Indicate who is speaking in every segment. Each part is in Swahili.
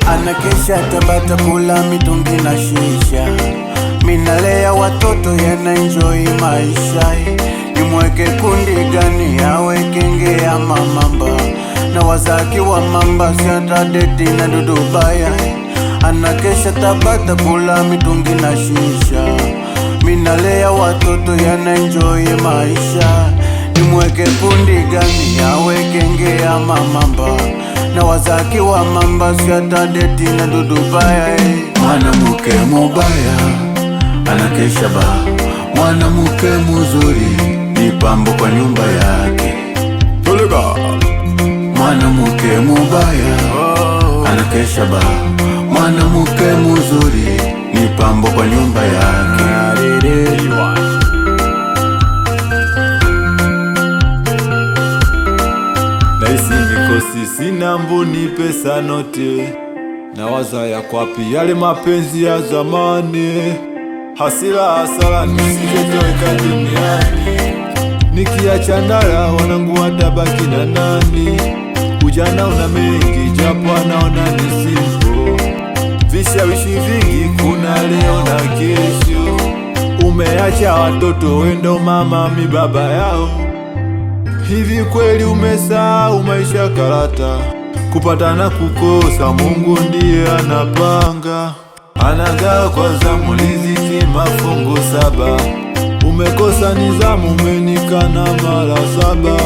Speaker 1: Anakesha Tabata kula mitungi na shisha, minalea watoto yana enjoy maisha. Nimweke kundi gani awe kenge ya mamamba, na wazaki wa mamba siata deti na dudubaya. Anakesha Tabata kula mitungi na shisha, minalea watoto yana enjoy maisha. Nimweke kundi gani awe kenge ya mamamba, na wazaki wa mamba siata deti na dudubaya. Mwanamuke mubaya anakesha ba, mwanamuke muzuri ni pambo kwa nyumba yake. Tuliga. Mwanamuke mubaya anakesha ba, mwanamuke muzuri ni pambo kwa nyumba yake.
Speaker 2: Naisi mikosi sina mbuni pesa note, na waza ya kwapi yale mapenzi ya zamani. Hasira hasara nisijetoeka duniani, nikiacha ndara wanangu watabaki na nani? Ujana una mengi japo anaona ni simple, vishawishi vingi kuna leo na kesho. Umeacha watoto wendo mama mi baba yao, hivi kweli umesahau maisha karata? Kupata na kukosa Mungu ndiye anapanga, anagawa kwa zamu riziki mafungu 7. Umekosa nizamu umenikana mara 7.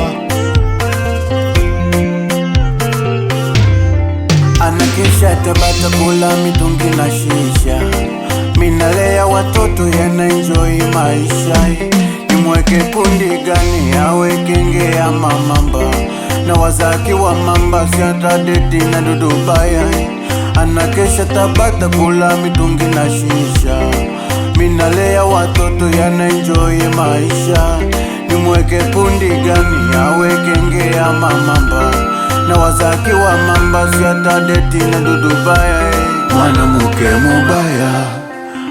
Speaker 1: Anakesha Tabata kula mitungi na shisha, minalea watoto yana enjoy maisha. Nimweke kundi gani awe kenge ya mamamba, na wazaki wa mamba siata deti na dudubaya. Anakesha Tabata kula mitungi na shisha, minalea watoto yana enjoy maisha. Nimweke kundi gani awe kenge ya mamamba, na wazaki wa mamba siata deti na dudubaya. Mwanamuke mubaya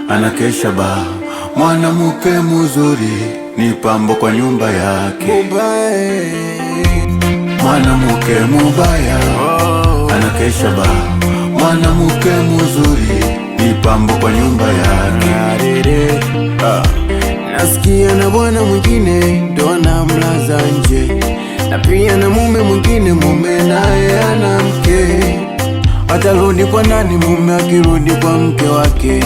Speaker 1: anakesha ba, mwanamuke muzuri ni pambo kwa nyumba yake. Mwanamuke mubaya anakesha ba, mwanamuke muzuri ni pambo kwa nyumba yake. Nasikia na bwana mwingine ndo anamlaza nje, na pia na mume mwingine, mume naye ana mke. Atarudi kwa nani mume akirudi kwa mke wake?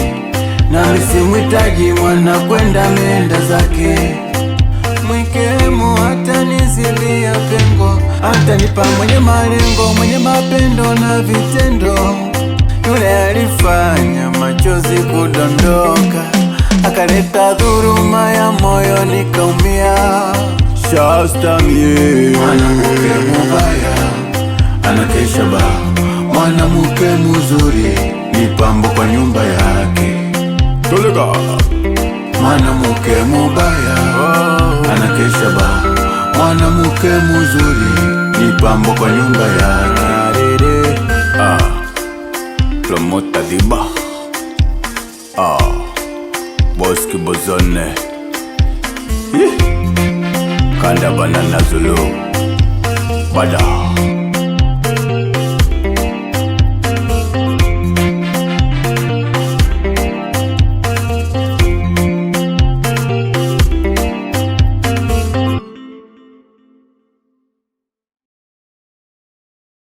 Speaker 1: Na misimwitaji mwana kwenda ameenda zake. Mwikemo hata nizilia pengo, hata nipa mwenye malengo, mwenye mapendo na vitendo. Yule alifanya machozi kudondoka, akaleta dhuruma ya moyo nikaumia.
Speaker 2: Shasta mie.
Speaker 1: Mwanamuke mubaya anakesha ba, mwanamuke muzuri ni pambo kwa nyumba yake.
Speaker 2: Tuliga.
Speaker 1: Mwanamuke mubaya anakesha ba, mwanamuke muzuri ni pambo kwa nyumba yake.
Speaker 2: Promota Diba, Boski Bozone, Kanda Banana Zulu, Bada.